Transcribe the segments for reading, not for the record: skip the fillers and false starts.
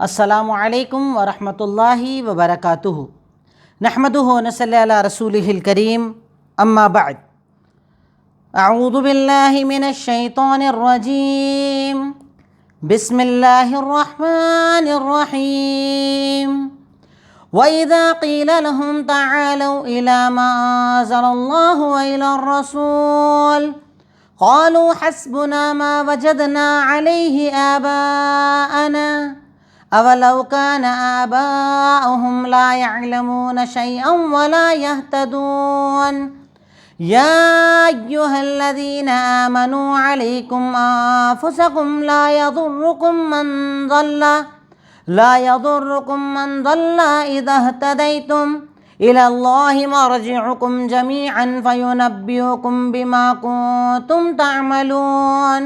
السلام علیکم ورحمۃ اللہ وبرکاتہ۔ نحمدہ ونصلی علی رسولہ الکریم، اما بعد۔ اعوذ باللہ من الشیطان الرجیم، بسم اللہ الرحمن الرحیم۔ وَإِذَا قِيلَ لَهُمْ تَعَالَوْا إِلَى مَا أَنزَلَ اللَّهُ وَإِلَى الرَّسُولِ قَالُوا حَسْبُنَا مَا وَجَدْنَا عَلَيْهِ آبَاءَنَا أَوَلَوْ كَانَ آبَاؤُهُمْ لَا يَعْلَمُونَ شَيْئًا وَلَا يَهْتَدُونَ يَا أَيُّهَا الَّذِينَ آمَنُوا عَلَيْكُمْ أَنفُسَكُمْ لا يضركم من ضل إذا اهتديتم إلى الله مرجعكم جميعا فينبئكم بما كنتم تعملون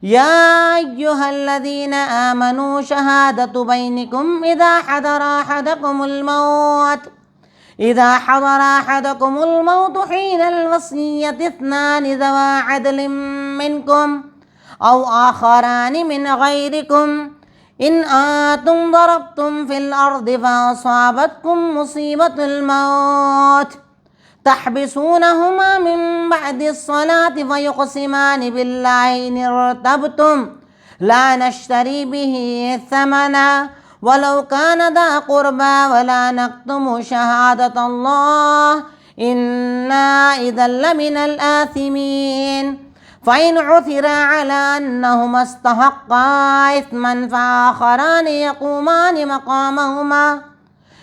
يا أيها الذين آمنوا شهادة بينكم إذا حضر أحدكم الموت حين الوصية اثنان ذوى عدل منكم أو آخران من غيركم إن أنتم ضربتم في الأرض فأصابتكم مصيبة الموت تحبسونهما من بعد الصلاة فيقسمان بالله إن ارتبتم لا نشتري به ثمنا ولو كان ذا قربى ولا نكتم شهادة الله إنا إذا لمن الآثمين فإن عثر على أنهما استحقا إثما فآخران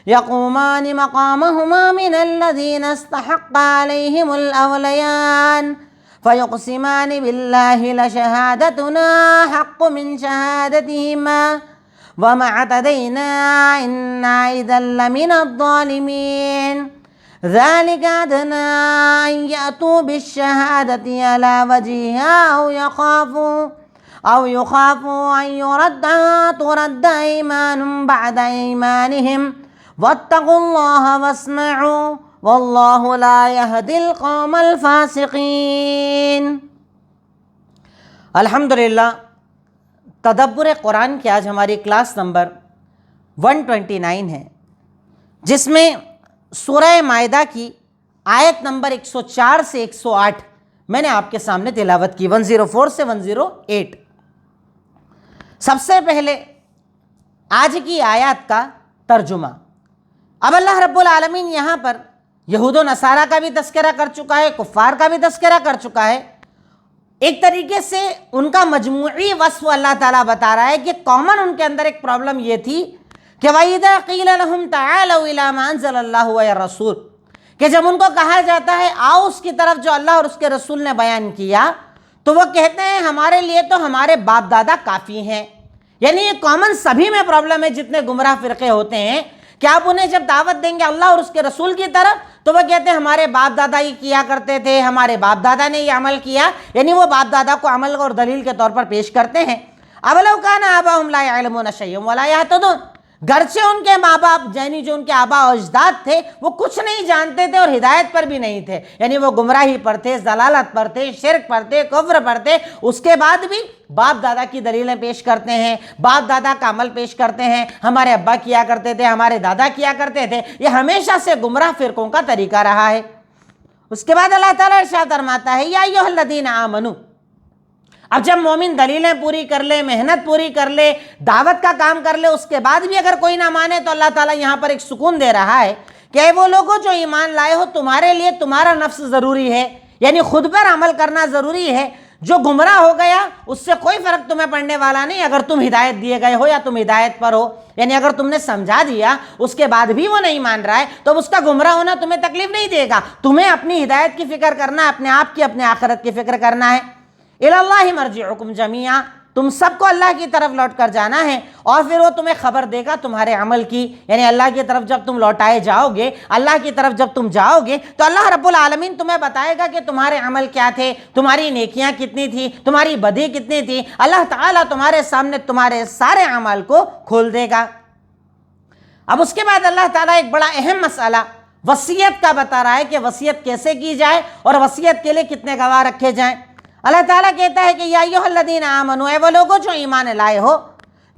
يقومان مقامهما من الذين استحق عليهم الأوليان فيقسمان بالله لشهادتنا حق من شهادتهما وما اعتدينا إنا إذا لمن الظالمين ذلك أدنى أن يأتوا بالشهادة على وجهها أو يخافوا أن ترد أيمان بعد أيمانهم واتقوا الله واسمعوا والله لا يهدي القوم الفاسقين۔ الحمدللہ، تدبر قرآن کی آج ہماری کلاس نمبر 129 ہے، جس میں سورہ مائدہ کی آیت نمبر 104 سے 108 میں نے آپ کے سامنے تلاوت کی، 104 سے 108۔ سب سے پہلے آج کی آیات کا ترجمہ۔ اب اللہ رب العالمین یہاں پر یہود و نصارہ کا بھی تذکرہ کر چکا ہے، کفار کا بھی تذکرہ کر چکا ہے۔ ایک طریقے سے ان کا مجموعی وصف اللہ تعالیٰ بتا رہا ہے کہ کامن ان کے اندر ایک پرابلم یہ تھی کہ وَإِذَا قِيلَ لَهُمْ تَعَالَوْا إِلَى مَا أَنزَلَ اللَّهُ وَإِلَى الرَّسُولِ، کہ جب ان کو کہا جاتا ہے آؤ اس کی طرف جو اللہ اور اس کے رسول نے بیان کیا، تو وہ کہتے ہیں ہمارے لیے تو ہمارے باپ دادا کافی ہیں۔ یعنی یہ کامن سبھی میں پرابلم ہے جتنے گمراہ فرقے ہوتے ہیں کہ آپ انہیں جب دعوت دیں گے اللہ اور اس کے رسول کی طرف تو وہ کہتے ہیں ہمارے باپ دادا یہ کیا کرتے تھے، ہمارے باپ دادا نے یہ عمل کیا، یعنی وہ باپ دادا کو عمل اور دلیل کے طور پر پیش کرتے ہیں۔ اَوَلَوْ كَانَ آبَاؤُهُمْ لَا يَعْلَمُونَ شَيْئًا وَلَا يَهْتَدُونَ، گرچہ ان کے ماں باپ یعنی جو ان کے آبا و اجداد تھے وہ کچھ نہیں جانتے تھے اور ہدایت پر بھی نہیں تھے، یعنی وہ گمراہی پر تھے، ضلالت پر تھے، شرک پر تھے، کفر پر تھے، اس کے بعد بھی باپ دادا کی دلیلیں پیش کرتے ہیں، باپ دادا کا عمل پیش کرتے ہیں، ہمارے ابا کیا کرتے تھے، ہمارے دادا کیا کرتے تھے۔ یہ ہمیشہ سے گمراہ فرقوں کا طریقہ رہا ہے۔ اس کے بعد اللہ تعالیٰ ارشاد فرماتا ہے یا ایھا الذین آمنوا، اب جب مومن دلیلیں پوری کر لے، محنت پوری کر لے، دعوت کا کام کر لے، اس کے بعد بھی اگر کوئی نہ مانے تو اللہ تعالیٰ یہاں پر ایک سکون دے رہا ہے کہ اے وہ لوگوں جو ایمان لائے ہو، تمہارے لیے تمہارا نفس ضروری ہے، یعنی خود پر عمل کرنا ضروری ہے۔ جو گمراہ ہو گیا اس سے کوئی فرق تمہیں پڑنے والا نہیں اگر تم ہدایت دیے گئے ہو یا تم ہدایت پر ہو، یعنی اگر تم نے سمجھا دیا اس کے بعد بھی وہ نہیں مان رہا ہے تو اس کا گمراہ ہونا تمہیں تکلیف نہیں دے گا۔ تمہیں اپنی ہدایت کی فکر کرنا ہے، اپنے آپ کی، اپنے آخرت کی فکر کرنا ہے۔ اِلَى اللَّهِ مَرْجِعُكُمْ جَمِيعًا، تم سب کو اللہ کی طرف لوٹ کر جانا ہے اور پھر وہ تمہیں خبر دے گا تمہارے عمل کی، یعنی اللہ کی طرف جب تم لوٹائے جاؤ گے، اللہ کی طرف جب تم جاؤ گے تو اللہ رب العالمین تمہیں بتائے گا کہ تمہارے عمل کیا تھے، تمہاری نیکیاں کتنی تھی، تمہاری بدی کتنی تھی۔ اللہ تعالیٰ تمہارے سامنے تمہارے سارے اعمال کو کھول دے گا۔ اب اس کے بعد اللہ تعالیٰ ایک بڑا اہم مسئلہ وصیت کا بتا رہا ہے کہ وصیت کیسے کی جائے اور وصیت کے لیے کتنے گواہ رکھے جائیں۔ اللہ تعالیٰ کہتا ہے کہ یا ایھا الذین آمنوا، اے وہ لوگوں جو ایمان لائے ہو،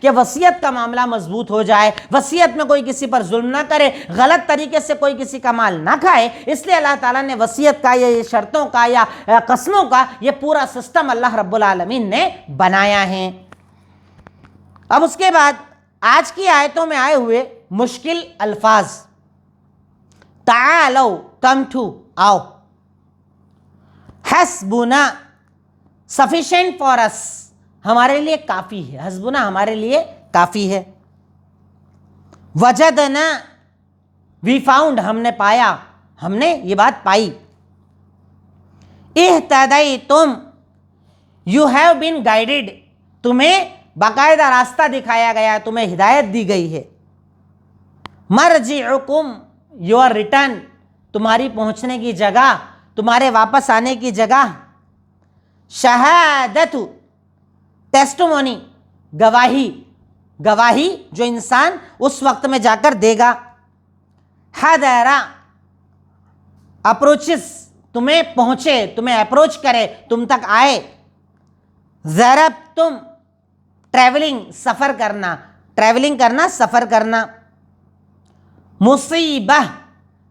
کہ وصیت کا معاملہ مضبوط ہو جائے، وصیت میں کوئی کسی پر ظلم نہ کرے، غلط طریقے سے کوئی کسی کا مال نہ کھائے، اس لیے اللہ تعالیٰ نے وصیت کا یا یہ شرطوں کا یا قسموں کا یہ پورا سسٹم اللہ رب العالمین نے بنایا ہے۔ اب اس کے بعد آج کی آیتوں میں آئے ہوئے مشکل الفاظ، تعالو کم ٹو، آؤ، حسبنا sufficient for us، ہمارے لیے کافی ہے، حسبنا ہمارے لیے کافی ہے، وجدنا we found ہم نے پایا، ہم نے یہ بات پائی، اہتدیتم you have been guided، تمہیں باقاعدہ راستہ دکھایا گیا، تمہیں ہدایت دی گئی ہے، مرجعکم your return، تمہاری پہنچنے کی جگہ، تمہارے واپس آنے کی جگہ، شہادت ٹیسٹمونی، گواہی، گواہی جو انسان اس وقت میں جا کر دے گا، حضرا اپروچز، تمہیں پہنچے، تمہیں اپروچ کرے، تم تک آئے، ضربتم ٹریولنگ، سفر کرنا، ٹریولنگ کرنا، سفر کرنا، مصیبہ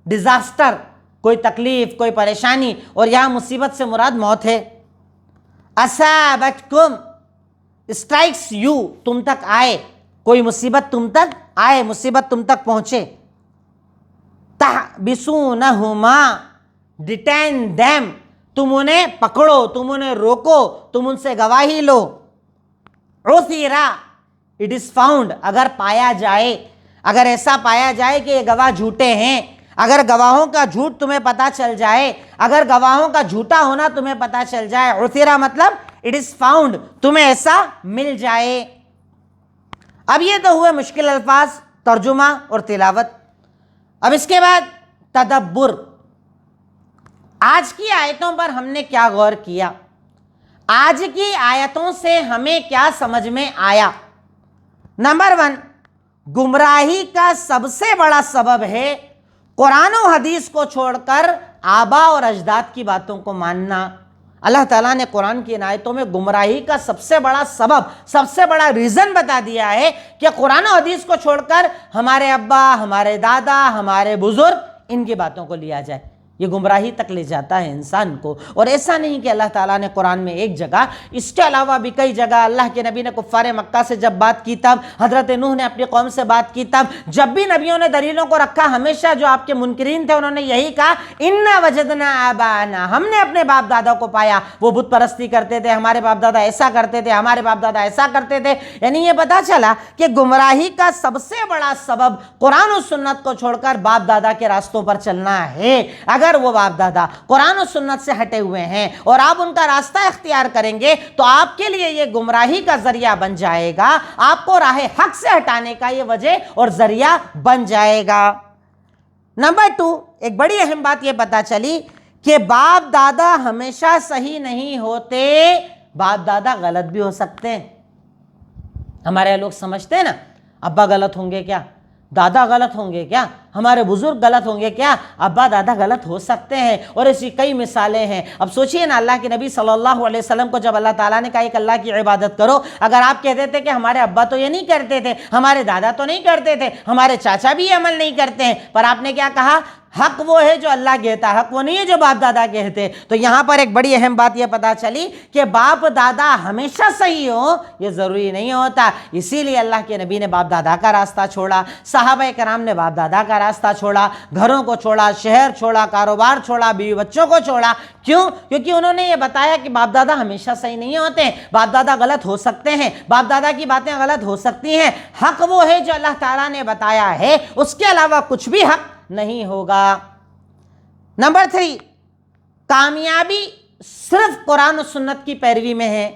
ڈیزاسٹر، کوئی تکلیف، کوئی پریشانی، اور یہاں مصیبت سے مراد موت ہے، اصابتکم اسٹرائکس یو، تم تک آئے، کوئی مصیبت تم تک آئے، مصیبت تم تک پہنچے، تحبسونہما ڈیٹین دیم، تم انہیں پکڑو، تم انہیں روکو، تم ان سے گواہی لو، عثرا اٹ از فاؤنڈ، اگر پایا جائے، اگر ایسا پایا جائے کہ یہ گواہ جھوٹے ہیں، اگر گواہوں کا جھوٹ تمہیں پتہ چل جائے، اگر گواہوں کا جھوٹا ہونا تمہیں پتہ چل جائے، عثرا مطلب اٹ از فاؤنڈ، تمہیں ایسا مل جائے۔ اب یہ تو ہوئے مشکل الفاظ، ترجمہ اور تلاوت۔ اب اس کے بعد تدبر، آج کی آیتوں پر ہم نے کیا غور کیا، آج کی آیتوں سے ہمیں کیا سمجھ میں آیا؟ نمبر 1، گمراہی کا سب سے بڑا سبب ہے قرآن و حدیث کو چھوڑ کر آبا اور اجداد کی باتوں کو ماننا۔ اللہ تعالیٰ نے قرآن کی ان آیتوں میں گمراہی کا سب سے بڑا سبب، سب سے بڑا ریزن بتا دیا ہے کہ قرآن و حدیث کو چھوڑ کر ہمارے ابا، ہمارے دادا، ہمارے بزرگ، ان کی باتوں کو لیا جائے۔ یہ گمراہی تک لے جاتا ہے انسان کو۔ اور ایسا نہیں کہ اللہ تعالیٰ نے قرآن میں ایک جگہ، اس کے علاوہ بھی کئی جگہ اللہ کے نبی نے کفار مکہ سے جب بات کی تب، حضرت نوح نے اپنی قوم سے بات کی تب، جب بھی نبیوں نے دلیلوں کو رکھا، ہمیشہ جو آپ کے منکرین تھے انہوں نے یہی کہا، اِنَّا وَجَدْنَا آبَانَا، ہم نے اپنے باپ دادا کو پایا، وہ بت پرستی کرتے تھے، ہمارے باپ دادا ایسا کرتے تھے، ہمارے باپ دادا ایسا کرتے تھے۔ یعنی یہ پتا چلا کہ گمراہی کا سب سے بڑا سبب قرآن و سنت کو چھوڑ کر باپ دادا کے راستوں پر چلنا ہے۔ اگر وہ باپ دادا قرآن و سنت سے ہٹے ہوئے ہیں اور آپ ان کا راستہ اختیار کریں گے تو آپ کے لیے یہ گمراہی کا ذریعہ بن جائے گا، آپ کو راہ حق سے ہٹانے کا یہ وجہ اور ذریعہ بن جائے گا۔ نمبر 2، ایک بڑی اہم بات یہ پتا چلی کہ باپ دادا ہمیشہ صحیح نہیں ہوتے، باپ دادا غلط بھی ہو سکتے ہیں۔ ہمارے لوگ سمجھتے ہیں نا، ابا غلط ہوں گے کیا، دادا غلط ہوں گے کیا، ہمارے بزرگ غلط ہوں گے کیا، ابا دادا غلط ہو سکتے ہیں، اور ایسی کئی مثالیں ہیں۔ اب سوچئے نا، اللہ کے نبی صلی اللہ علیہ وسلم کو جب اللہ تعالیٰ نے کہا کہ اللہ کی عبادت کرو، اگر آپ کہتے تھے کہ ہمارے ابا تو یہ نہیں کرتے تھے، ہمارے دادا تو نہیں کرتے تھے، ہمارے چاچا بھی یہ عمل نہیں کرتے ہیں، پر آپ نے کیا کہا؟ حق وہ ہے جو اللہ کہتا ہے، حق وہ نہیں ہے جو باپ دادا کہتے۔ تو یہاں پر ایک بڑی اہم بات یہ پتا چلی کہ باپ دادا ہمیشہ صحیح ہو یہ ضروری نہیں ہوتا، اسی لیے اللہ کے نبی نے باپ دادا کا راستہ چھوڑا، صحابہ کرام نے باپ دادا کا راستہ چھوڑا، گھروں کو چھوڑا، شہر چھوڑا، کاروبار چھوڑا، بیوی بچوں کو چھوڑا۔ کیوں؟ کیونکہ انہوں نے یہ بتایا کہ باپ دادا ہمیشہ صحیح نہیں ہوتے ہیں، باپ دادا غلط ہو سکتے ہیں، باپ دادا کی باتیں غلط ہو سکتی ہیں، حق وہ ہے جو اللہ تعالیٰ نے بتایا ہے، اس کے علاوہ کچھ بھی حق نہیں ہوگا۔ نمبر 3، کامیابی صرف قرآن و سنت کی پیروی میں ہے۔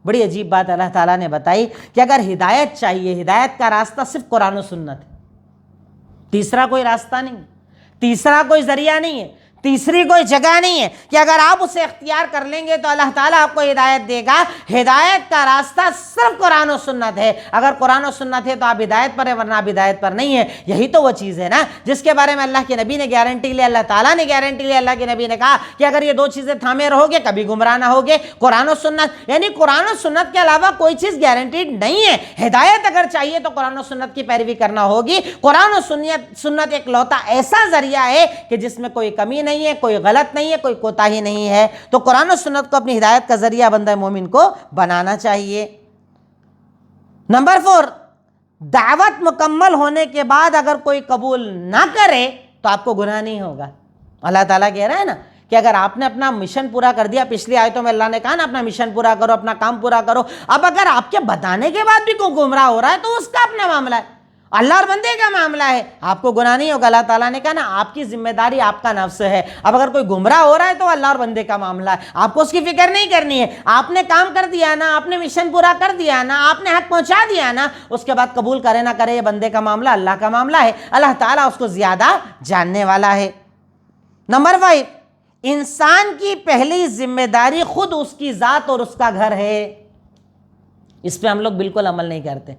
بڑی عجیب بات اللہ تعالیٰ نے بتائی کہ اگر ہدایت چاہیے، ہدایت کا راستہ صرف قرآن و سنت ہے، تیسرا کوئی راستہ نہیں، تیسرا کوئی ذریعہ نہیں ہے، تیسری کوئی جگہ نہیں ہے کہ اگر آپ اسے اختیار کر لیں گے تو اللہ تعالیٰ آپ کو ہدایت دے گا۔ ہدایت کا راستہ صرف قرآن و سنت ہے، اگر قرآن و سنت ہے تو آپ ہدایت پر ہیں، ورنہ آپ ہدایت پر نہیں ہے۔ یہی تو وہ چیز ہے نا جس کے بارے میں اللہ کے نبی نے گارنٹی لی، اللہ تعالیٰ نے گارنٹی لی، اللہ کے نبی نے کہا کہ اگر یہ دو چیزیں تھامے رہو گے کبھی گمراہ نہ ہوگے، قرآن و سنت، یعنی قرآن و سنت کے علاوہ کوئی چیز گارنٹیڈ نہیں ہے۔ ہدایت اگر چاہیے تو قرآن و سنت کی پیروی کرنا ہوگی۔ قرآن و سنت ایک لوتا ایسا ذریعہ ہے کہ جس میں کوئی کمی نہیں ہے، کوئی غلط نہیں ہے، کوئی کوتاہی نہیں ہے۔ تو قرآن و سنت کو اپنی ہدایت کا ذریعہ بندہ مومن کو بنانا چاہیے۔ نمبر 4، دعوت مکمل ہونے کے بعد اگر کوئی قبول نہ کرے تو آپ کو گناہ نہیں ہوگا۔ اللہ تعالیٰ کہہ رہا ہے نا کہ اگر آپ نے اپنا مشن پورا کر دیا، پچھلی آیتوں میں اللہ نے کہا نا اپنا مشن پورا کرو، اپنا کام پورا کرو، اب اگر آپ کے بتانے کے بعد بھی کوئی گمراہ ہو رہا ہے تو اس کا اپنا معاملہ ہے، اللہ اور بندے کا معاملہ ہے، آپ کو گناہ نہیں ہوگا۔ اللہ تعالیٰ نے کہا نا آپ کی ذمہ داری آپ کا نفس ہے، اب اگر کوئی گمراہ ہو رہا ہے تو اللہ اور بندے کا معاملہ ہے، آپ کو اس کی فکر نہیں کرنی ہے۔ آپ نے کام کر دیا نا، آپ نے مشن پورا کر دیا نا، آپ نے حق پہنچا دیا نا، اس کے بعد قبول کرے نہ کرے یہ بندے کا معاملہ، اللہ کا معاملہ ہے، اللہ تعالیٰ اس کو زیادہ جاننے والا ہے۔ نمبر 5، انسان کی پہلی ذمہ داری خود اس کی ذات اور اس کا گھر ہے۔ اس پہ ہم لوگ بالکل عمل نہیں کرتے۔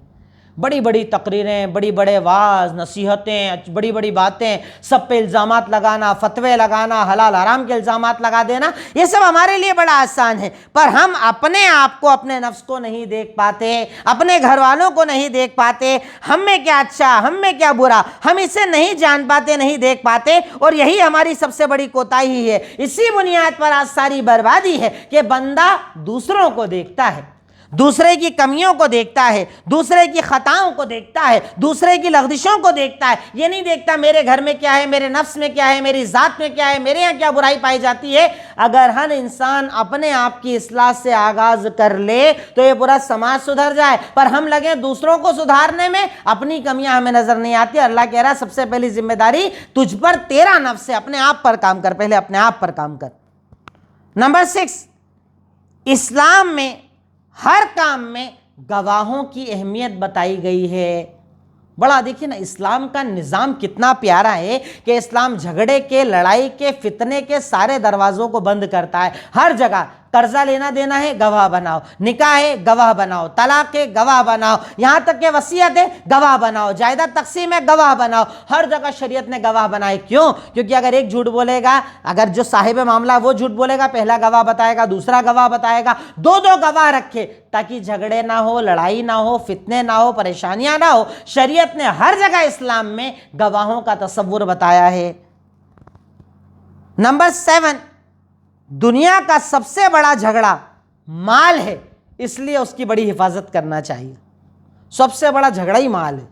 بڑی بڑی تقریریں، بڑی بڑے واعظ، نصیحتیں، بڑی بڑی باتیں، سب پہ الزامات لگانا، فتوے لگانا، حلال حرام کے الزامات لگا دینا، یہ سب ہمارے لیے بڑا آسان ہے، پر ہم اپنے آپ کو، اپنے نفس کو نہیں دیکھ پاتے، اپنے گھر والوں کو نہیں دیکھ پاتے، ہم میں کیا اچھا، ہم میں کیا برا، ہم اسے نہیں جان پاتے، نہیں دیکھ پاتے، اور یہی ہماری سب سے بڑی کوتاہی ہے۔ اسی بنیاد پر آج ساری بربادی ہے کہ بندہ دوسروں کو دیکھتا ہے، دوسرے کی کمیوں کو دیکھتا ہے، دوسرے کی خطاؤں کو دیکھتا ہے، دوسرے کی لغزشوں کو دیکھتا ہے، یہ نہیں دیکھتا میرے گھر میں کیا ہے، میرے نفس میں کیا ہے، میری ذات میں کیا ہے، میرے یہاں کیا برائی پائی جاتی ہے۔ اگر ہر انسان اپنے آپ کی اصلاح سے آغاز کر لے تو یہ پورا سماج سدھر جائے، پر ہم لگے دوسروں کو سدھارنے میں، اپنی کمیاں ہمیں نظر نہیں آتی۔ اللہ کہہ رہا ہے سب سے پہلی ذمہ داری تجھ پر، تیرا نفس ہے، اپنے آپ پر کام کر، پہلے اپنے آپ پر کام کر۔ نمبر 6، اسلام میں ہر کام میں گواہوں کی اہمیت بتائی گئی ہے۔ بڑا دیکھیے نا اسلام کا نظام کتنا پیارا ہے کہ اسلام جھگڑے کے، لڑائی کے، فتنے کے سارے دروازوں کو بند کرتا ہے۔ ہر جگہ قرضہ لینا دینا ہے گواہ بناؤ، نکاح ہے گواہ بناؤ، طلاق ہے گواہ بناؤ، یہاں تک کہ وصیت ہے گواہ بناؤ، جائیداد تقسیم ہے گواہ بناؤ، ہر جگہ شریعت نے گواہ بنائے۔ کیوں؟ کیونکہ اگر ایک جھوٹ بولے گا، اگر جو صاحب معاملہ وہ جھوٹ بولے گا، پہلا گواہ بتائے گا، دوسرا گواہ بتائے گا، دو گواہ رکھے تاکہ جھگڑے نہ ہو، لڑائی نہ ہو، فتنے نہ ہو، پریشانیاں نہ ہو۔ شریعت نے ہر جگہ اسلام میں گواہوں کا تصور بتایا ہے۔ نمبر 7، دنیا کا سب سے بڑا جھگڑا مال ہے، اس لیے اس کی بڑی حفاظت کرنا چاہیے۔ سب سے بڑا جھگڑا ہی مال ہے۔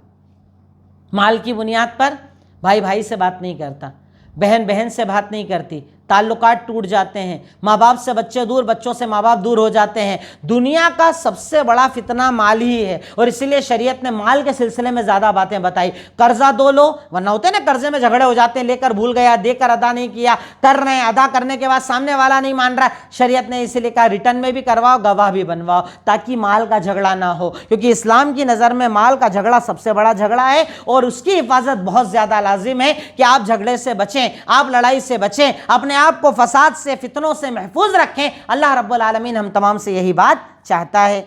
مال کی بنیاد پر بھائی بھائی سے بات نہیں کرتا، بہن بہن سے بات نہیں کرتی، تعلقات ٹوٹ جاتے ہیں، ماں باپ سے بچے دور، بچوں سے ماں باپ دور ہو جاتے ہیں۔ دنیا کا سب سے بڑا فتنہ مال ہی ہے، اور اسی لیے شریعت نے مال کے سلسلے میں زیادہ باتیں بتائی۔ قرضہ دو لو، ورنہ ہوتے ہیں نا قرضے میں جھگڑے ہو جاتے ہیں، لے کر بھول گیا، دے کر ادا نہیں کیا، کر رہے ہیں، ادا کرنے کے بعد سامنے والا نہیں مان رہا ہے، شریعت نے اسی لیے کہا ریٹرن میں بھی کرواؤ، گواہ بھی بنواؤ، تاکہ مال کا جھگڑا نہ ہو، کیونکہ اسلام کی نظر میں مال کا جھگڑا سب سے بڑا جھگڑا ہے، اور اس کی حفاظت بہت زیادہ لازم ہے کہ آپ جھگڑے سے بچیں، آپ لڑائی سے بچیں، اپنے آپ کو فساد سے، فتنوں سے محفوظ رکھیں۔ اللہ رب العالمین ہم تمام سے یہی بات چاہتا ہے۔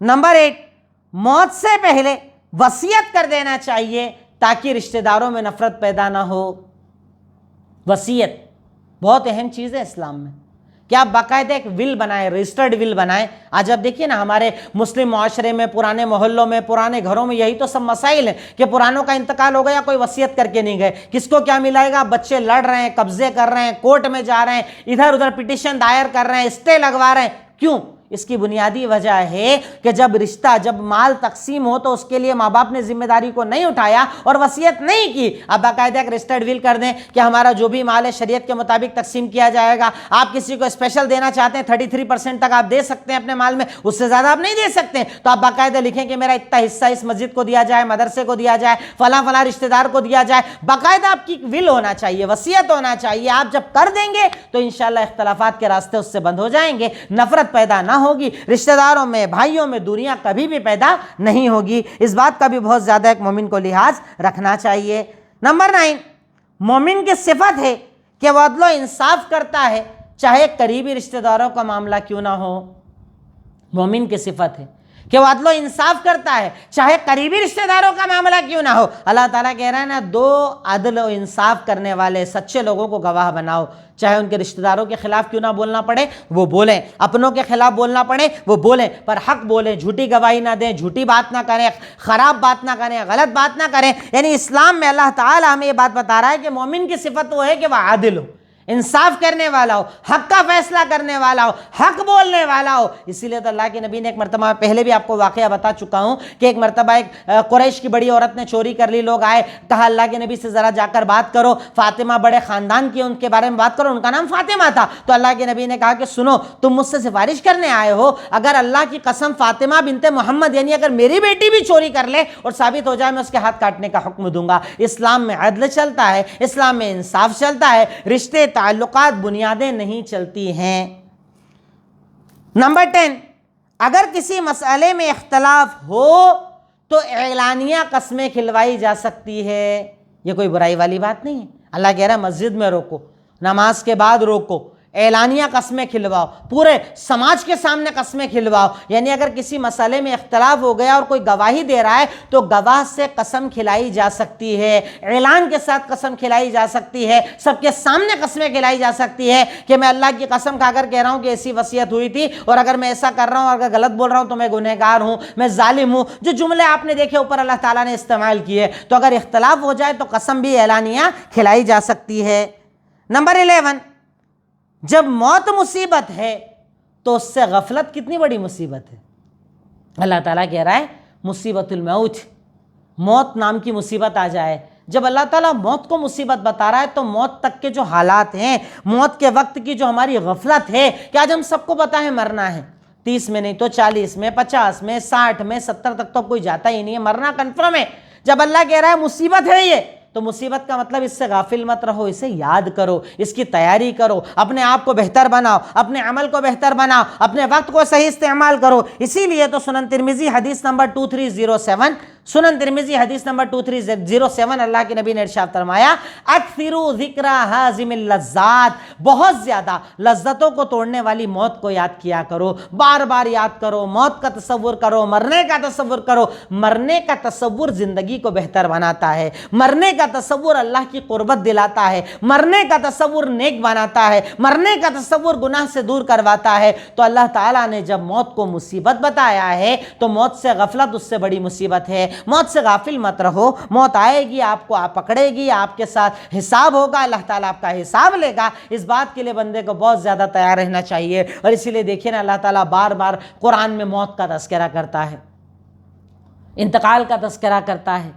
نمبر 8، موت سے پہلے وصیت کر دینا چاہیے تاکہ رشتہ داروں میں نفرت پیدا نہ ہو۔ وصیت بہت اہم چیز ہے اسلام میں کہ آپ باقاعدہ ایک ول بنائیں، رجسٹرڈ ول بنائیں۔ آج آپ دیکھیے نا ہمارے مسلم معاشرے میں، پرانے محلوں میں، پرانے گھروں میں یہی تو سب مسائل ہیں کہ پرانوں کا انتقال ہو گیا، کوئی وصیت کر کے نہیں گئے، کس کو کیا ملائے گا، بچے لڑ رہے ہیں، قبضے کر رہے ہیں، کورٹ میں جا رہے ہیں، ادھر ادھر پٹیشن دائر کر رہے ہیں، اسٹے لگوا رہے ہیں۔ کیوں؟ اس کی بنیادی وجہ ہے کہ جب مال تقسیم ہو تو اس کے لیے ماں باپ نے ذمہ داری کو نہیں اٹھایا اور وصیت نہیں کی۔ اب باقاعدہ ایک رجسٹرڈ ول کر دیں کہ ہمارا جو بھی مال ہے شریعت کے مطابق تقسیم کیا جائے گا، آپ کسی کو اسپیشل دینا چاہتے ہیں 33% تک آپ دے سکتے ہیں اپنے مال میں، اس سے زیادہ آپ نہیں دے سکتے، تو آپ باقاعدہ لکھیں کہ میرا اتنا حصہ اس مسجد کو دیا جائے، مدرسے کو دیا جائے، فلاں فلاں رشتہ دار کو دیا جائے۔ باقاعدہ آپ کی ول ہونا چاہیے، وصیت ہونا چاہیے۔ آپ جب کر دیں گے تو انشاءاللہ اختلافات کے راستے اس سے بند ہو جائیں گے، نفرت پیدا نہ ہوگی، رشتہ داروں میں، بھائیوں میں دوریاں کبھی بھی پیدا نہیں ہوگی۔ اس بات کا بھی بہت زیادہ ایک مومن کو لحاظ رکھنا چاہیے۔ نمبر 9، مومن کی صفت ہے کہ وہ عدل و انصاف کرتا ہے چاہے قریبی رشتہ داروں کا معاملہ کیوں نہ ہو. مومن کی صفت ہے کہ وہ عدل و انصاف کرتا ہے چاہے قریبی رشتہ داروں کا معاملہ کیوں نہ ہو. اللہ تعالیٰ کہہ رہا ہے نا، دو عدل و انصاف کرنے والے سچے لوگوں کو گواہ بناؤ، چاہے ان کے رشتہ داروں کے خلاف کیوں نہ بولنا پڑے وہ بولیں، اپنوں کے خلاف بولنا پڑے وہ بولیں، پر حق بولیں، جھوٹی گواہی نہ دیں، جھوٹی بات نہ کریں، خراب بات نہ کریں، غلط بات نہ کریں. یعنی اسلام میں اللہ تعالیٰ ہمیں یہ بات بتا رہا ہے کہ مومن کی صفت وہ ہے کہ وہ عادل ہو، انصاف کرنے والا ہو، حق کا فیصلہ کرنے والا ہو، حق بولنے والا ہو. اسی لیے تو اللہ کے نبی نے ایک مرتبہ، پہلے بھی آپ کو واقعہ بتا چکا ہوں کہ ایک مرتبہ ایک قریش کی بڑی عورت نے چوری کر لی. لوگ آئے، کہا اللہ کے نبی سے ذرا جا کر بات کرو. فاطمہ بڑے خاندان کی، ان کے بارے میں بات کرو، ان کا نام فاطمہ تھا. تو اللہ کے نبی نے کہا کہ سنو، تم مجھ سے سفارش کرنے آئے ہو، اگر اللہ کی قسم فاطمہ بنت محمد یعنی اگر میری بیٹی بھی چوری کر لے اور ثابت ہو جائے، میں اس کے ہاتھ کاٹنے کا حکم دوں گا. اسلام میں عدل چلتا ہے، اسلام میں انصاف چلتا ہے، رشتے تعلقات بنیادیں نہیں چلتی ہیں. نمبر 10، اگر کسی مسئلے میں اختلاف ہو تو اعلانیہ قسمیں کھلوائی جا سکتی ہے. یہ کوئی برائی والی بات نہیں ہے. اللہ کہہ رہا ہے مسجد میں روکو، نماز کے بعد روکو، اعلانیہ قسمیں کھلواؤ، پورے سماج کے سامنے قسمیں کھلواؤ. یعنی اگر کسی مسئلے میں اختلاف ہو گیا اور کوئی گواہی دے رہا ہے تو گواہ سے قسم کھلائی جا سکتی ہے، اعلان کے ساتھ قسم کھلائی جا سکتی ہے، سب کے سامنے قسمیں کھلائی جا سکتی ہے کہ میں اللہ کی قسم کھا کر کہہ رہا ہوں کہ ایسی وصیت ہوئی تھی، اور اگر میں ایسا کر رہا ہوں، اگر غلط بول رہا ہوں تو میں گنہگار ہوں، میں ظالم ہوں. جو جملے آپ نے دیکھے اوپر اللہ تعالیٰ نے استعمال کیے. تو اگر اختلاف ہو جائے تو قسم بھی اعلانیہ کھلائی جا سکتی ہے. نمبر 11، جب موت مصیبت ہے تو اس سے غفلت کتنی بڑی مصیبت ہے. اللہ تعالیٰ کہہ رہا ہے مصیبت الموت، موت نام کی مصیبت آ جائے. جب اللہ تعالیٰ موت کو مصیبت بتا رہا ہے تو موت تک کے جو حالات ہیں، موت کے وقت کی جو ہماری غفلت ہے، کہ آج ہم سب کو پتہ ہے مرنا ہے، 30 میں نہیں تو 40 میں، 50 میں، 60 میں، 70 تک تو کوئی جاتا ہی نہیں ہے، مرنا کنفرم ہے. جب اللہ کہہ رہا ہے مصیبت ہے یہ، تو مصیبت کا مطلب اس سے غافل مت رہو، اسے یاد کرو، اس کی تیاری کرو، اپنے آپ کو بہتر بناؤ، اپنے عمل کو بہتر بناؤ، اپنے وقت کو صحیح استعمال کرو. اسی لیے تو سنن ترمذی حدیث نمبر 2307، سنن ترمذی حدیث نمبر 2307، اللہ کے نبی نے ارشاد فرمایا اکثروا ذکر حازم اللذات، بہت زیادہ لذتوں کو توڑنے والی موت کو یاد کیا کرو، بار بار یاد کرو، موت کا تصور کرو، مرنے کا تصور کرو. مرنے کا تصور زندگی کو بہتر بناتا ہے، مرنے کا تصور اللہ کی قربت دلاتا ہے، مرنے کا تصور نیک بناتا ہے، مرنے کا تصور گناہ سے دور کرواتا ہے. تو اللہ تعالیٰ نے جب موت کو مصیبت بتایا ہے تو موت سے غفلت اس سے بڑی مصیبت ہے. موت سے غافل مت رہو، موت آئے گی، آپ کو پکڑے گی، آپ کے ساتھ حساب ہوگا، اللہ تعالیٰ آپ کا حساب لے گا. اس بات کے لیے بندے کو بہت زیادہ تیار رہنا چاہیے. اور اسی لیے دیکھیں نا، اللہ تعالیٰ بار بار قرآن میں موت کا تذکرہ کرتا ہے، انتقال کا تذکرہ کرتا ہے،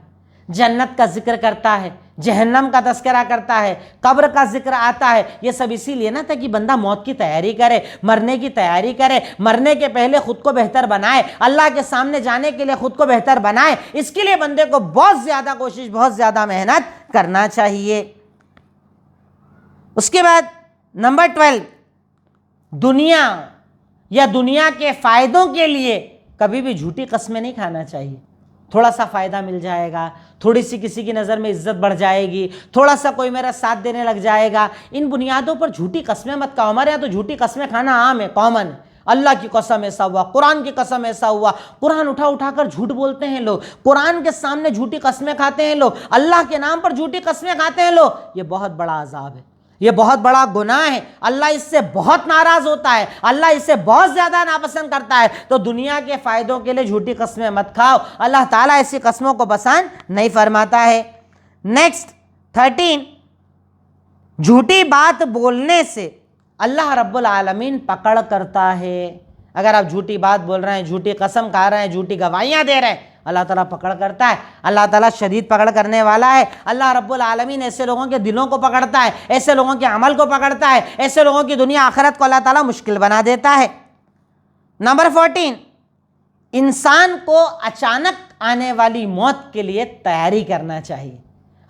جنت کا ذکر کرتا ہے، جہنم کا تذکرہ کرتا ہے، قبر کا ذکر آتا ہے. یہ سب اسی لیے نا تاکہ بندہ موت کی تیاری کرے، مرنے کی تیاری کرے، مرنے کے پہلے خود کو بہتر بنائے، اللہ کے سامنے جانے کے لیے خود کو بہتر بنائے. اس کے لیے بندے کو بہت زیادہ کوشش، بہت زیادہ محنت کرنا چاہیے. اس کے بعد نمبر 12، دنیا یا دنیا کے فائدوں کے لیے کبھی بھی جھوٹی قسمیں نہیں کھانا چاہیے. تھوڑا سا فائدہ مل جائے گا، تھوڑی سی کسی کی نظر میں عزت بڑھ جائے گی، تھوڑا سا کوئی میرا ساتھ دینے لگ جائے گا، ان بنیادوں پر جھوٹی قسمیں مت کھاؤ. ہمارے یہاں تو جھوٹی قسمیں کھانا عام ہے، کامن. اللہ کی قسم ایسا ہوا، قرآن کی قسم ایسا ہوا، قرآن اٹھا اٹھا کر جھوٹ بولتے ہیں لوگ، قرآن کے سامنے جھوٹی قسمیں کھاتے ہیں لوگ، اللہ کے نام پر جھوٹی قسمیں کھاتے ہیں لوگ. یہ بہت بڑا عذاب ہے، یہ بہت بڑا گناہ ہے. اللہ اس سے بہت ناراض ہوتا ہے، اللہ اس سے بہت زیادہ ناپسند کرتا ہے. تو دنیا کے فائدوں کے لیے جھوٹی قسمیں مت کھاؤ، اللہ تعالیٰ ایسی قسموں کو پسند نہیں فرماتا ہے. نیکسٹ 13، جھوٹی بات بولنے سے اللہ رب العالمین پکڑ کرتا ہے. اگر آپ جھوٹی بات بول رہے ہیں، جھوٹی قسم کھا رہے ہیں، جھوٹی گواہیاں دے رہے ہیں، اللہ تعالیٰ پکڑ کرتا ہے. اللہ تعالیٰ شدید پکڑ کرنے والا ہے. اللہ رب العالمین ایسے لوگوں کے دلوں کو پکڑتا ہے، ایسے لوگوں کے عمل کو پکڑتا ہے، ایسے لوگوں کی دنیا آخرت کو اللہ تعالیٰ مشکل بنا دیتا ہے. نمبر 14، انسان کو اچانک آنے والی موت کے لیے تیاری کرنا چاہیے.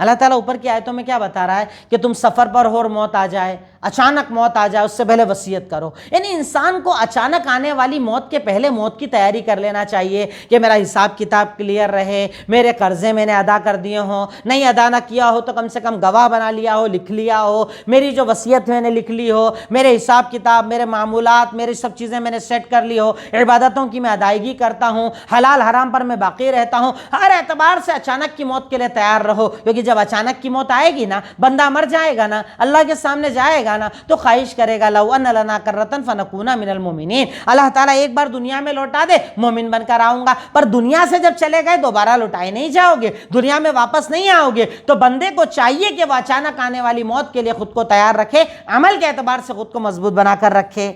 اللہ تعالیٰ اوپر کی آیتوں میں کیا بتا رہا ہے کہ تم سفر پر ہو اور موت آ جائے. اچانک موت آ جائے اس سے پہلے وصیت کرو. یعنی انسان کو اچانک آنے والی موت کے پہلے موت کی تیاری کر لینا چاہیے کہ میرا حساب کتاب کلیئر رہے, میرے قرضے میں نے ادا کر دیے ہوں, نہیں ادا نہ کیا ہو تو کم سے کم گواہ بنا لیا ہو, لکھ لیا ہو, میری جو وصیت میں نے لکھ لی ہو, میرے حساب کتاب, میرے معمولات, میری سب چیزیں میں نے سیٹ کر لی ہو, عبادتوں کی میں ادائیگی کرتا ہوں, حلال حرام پر میں باقی رہتا ہوں. ہر اعتبار سے اچانک کی موت کے لیے تیار رہو, کیونکہ جب اچانک کی موت آئے گی نا, بندہ مر جائے گا نا, اللہ کے سامنے جائے گا نا, تو خواہش کرے گا لو ان لنا کرۃ فنکون من المؤمنین, اللہ تعالیٰ ایک بار دنیا میں لوٹا دے, مومن بن کر آؤں گا. پر دنیا سے جب چلے گئے دوبارہ لوٹائے نہیں جاؤ گے, دنیا میں واپس نہیں آؤ گے. تو بندے کو چاہیے کہ وہ اچانک آنے والی موت کے لیے خود کو تیار رکھے, عمل کے اعتبار سے خود کو مضبوط بنا کر رکھے.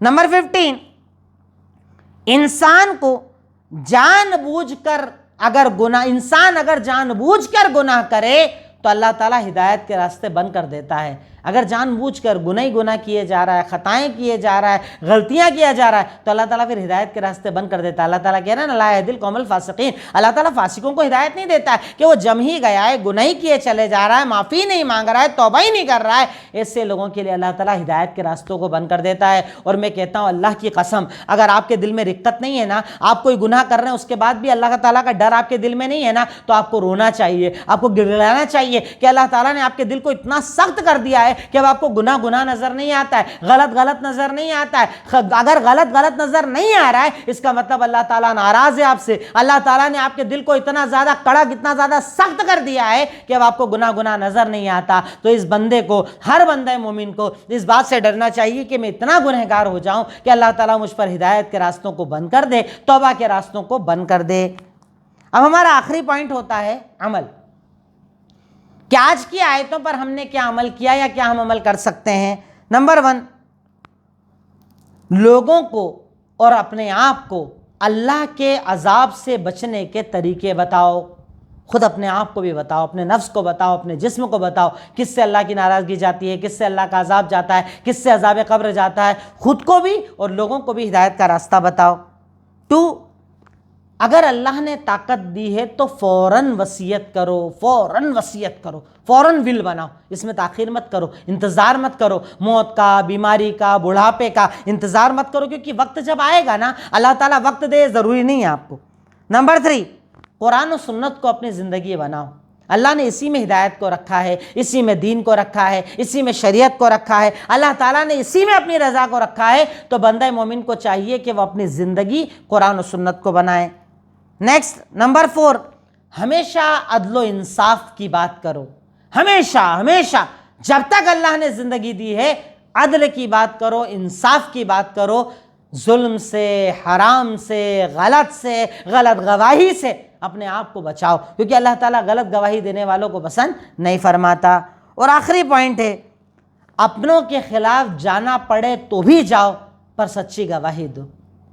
نمبر 15, انسان کو جان بوجھ کر اگر جان بوجھ کر گناہ کرے تو اللہ تعالیٰ ہدایت کے راستے بند کر دیتا ہے. اگر جان بوجھ کر گناہ کیے جا رہا ہے, خطائیں کیے جا رہا ہے, غلطیاں کیا جا رہا ہے, تو اللہ تعالیٰ پھر ہدایت کے راستے بند کر دیتا ہے. اللہ تعالیٰ کہہ رہا ہے نا, لا یہدی القوم الفاسقین, اللہ تعالیٰ فاسقوں کو ہدایت نہیں دیتا ہے کہ وہ جم ہی گیا ہے, گناہ کیے چلے جا رہا ہے, معافی نہیں مانگ رہا ہے, توبہ ہی نہیں کر رہا ہے, ایسے لوگوں کے لیے اللہ تعالیٰ ہدایت کے راستوں کو بند کر دیتا ہے. اور میں کہتا ہوں اللہ کی قسم, اگر آپ کے دل میں رقت نہیں ہے نا, آپ کوئی گناہ کر رہے ہیں اس کے بعد بھی اللہ تعالیٰ کا ڈر آپ کے دل میں نہیں ہے نا, تو آپ کو رونا چاہیے, آپ کو گڑگڑانا چاہیے کہ اللہ تعالیٰ نے آپ کے دل کو اتنا سخت کر دیا ہے کہ اب آپ کو گناہ نظر نہیں آتا ہے, غلط نظر نہیں آتا ہے. اگر غلط نظر نہیں آ رہا ہے, اس کا مطلب اللہ تعالیٰ ناراض ہے آپ سے. اللہ تعالیٰ نے آپ کے دل کو اتنا زیادہ کڑک, اتنا زیادہ سخت کر دیا ہے کہ اب آپ کو گناہ نظر نہیں آتا. تو اس بندے کو, ہر بندے مومن کو اس بات سے ڈرنا چاہیے کہ میں اتنا گنہگار ہو جاؤں کہ اللہ تعالیٰ مجھ پر ہدایت کے راستوں کو بند کر دے, توبہ کے راستوں کو بند کر دے. اب ہمارا آخری پوائنٹ ہوتا ہے عمل, کہ آج کی آیتوں پر ہم نے کیا عمل کیا یا کیا ہم عمل کر سکتے ہیں. نمبر 1, لوگوں کو اور اپنے آپ کو اللہ کے عذاب سے بچنے کے طریقے بتاؤ. خود اپنے آپ کو بھی بتاؤ, اپنے نفس کو بتاؤ, اپنے جسم کو بتاؤ, کس سے اللہ کی ناراضگی جاتی ہے, کس سے اللہ کا عذاب جاتا ہے, کس سے عذاب قبر جاتا ہے. خود کو بھی اور لوگوں کو بھی ہدایت کا راستہ بتاؤ. 2, اگر اللہ نے طاقت دی ہے تو فوراً وصیت کرو, فوراً ول بناؤ, اس میں تاخیر مت کرو, انتظار مت کرو, موت کا, بیماری کا, بڑھاپے کا انتظار مت کرو, کیونکہ وقت جب آئے گا نا, اللہ تعالیٰ وقت دے, ضروری نہیں ہے آپ کو. نمبر 3, قرآن و سنت کو اپنی زندگی بناؤ. اللہ نے اسی میں ہدایت کو رکھا ہے, اسی میں دین کو رکھا ہے, اسی میں شریعت کو رکھا ہے, اللہ تعالیٰ نے اسی میں اپنی رضا کو رکھا ہے. تو بندہ مومن کو چاہیے کہ وہ اپنی زندگی قرآن و سنت کو بنائے. نیکسٹ, نمبر 4, ہمیشہ عدل و انصاف کی بات کرو. ہمیشہ جب تک اللہ نے زندگی دی ہے, عدل کی بات کرو, انصاف کی بات کرو. ظلم سے, حرام سے, غلط گواہی سے اپنے آپ کو بچاؤ, کیونکہ اللہ تعالیٰ غلط گواہی دینے والوں کو پسند نہیں فرماتا. اور آخری پوائنٹ ہے, اپنوں کے خلاف جانا پڑے تو بھی جاؤ, پر سچی گواہی دو.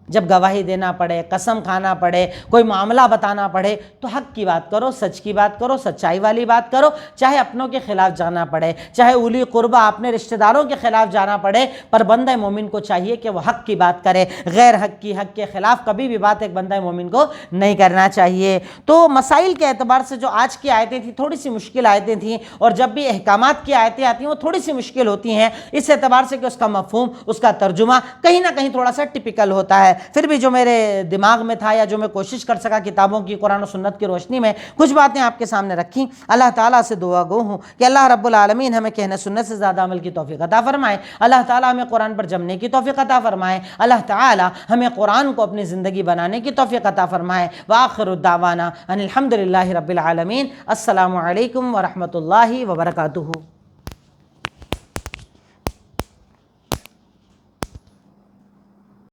جب گواہی دینا پڑے, قسم کھانا پڑے, کوئی معاملہ بتانا پڑے, تو حق کی بات کرو, سچ کی بات کرو, سچائی والی بات کرو. چاہے اپنوں کے خلاف جانا پڑے, چاہے اولی قربا اپنے رشتہ داروں کے خلاف جانا پڑے, پر بندہ مومن کو چاہیے کہ وہ حق کی بات کرے. غیر حق کے خلاف کبھی بھی بات ایک بندہ مومن کو نہیں کرنا چاہیے. تو مسائل کے اعتبار سے جو آج کی آیتیں تھیں تھوڑی سی مشکل آیتیں تھیں, اور جب بھی احکامات کی آیتیں آتی ہیں وہ تھوڑی سی مشکل ہوتی ہیں, اس اعتبار سے کہ اس کا مفہوم, اس کا ترجمہ کہیں نہ کہیں تھوڑا سا ٹپیکل ہوتا ہے. پھر بھی جو میرے دماغ میں تھا یا جو میں کوشش کر سکا کتابوں کی, قرآن و سنت کی روشنی میں کچھ باتیں آپ کے سامنے رکھیں. اللہ تعالیٰ سے دعا گو ہوں کہ اللہ رب العالمین ہمیں کہنے سننے سے زیادہ عمل کی توفیق عطا فرمائے. اللہ تعالیٰ ہمیں قرآن پر جمنے کی توفیق عطا فرمائے. اللہ تعالیٰ ہمیں قرآن کو اپنی زندگی بنانے کی توفیق عطا فرمائے. وآخر الدعوانا ان الحمد للہ رب العالمین. السلام علیکم ورحمۃ اللہ وبرکاتہ.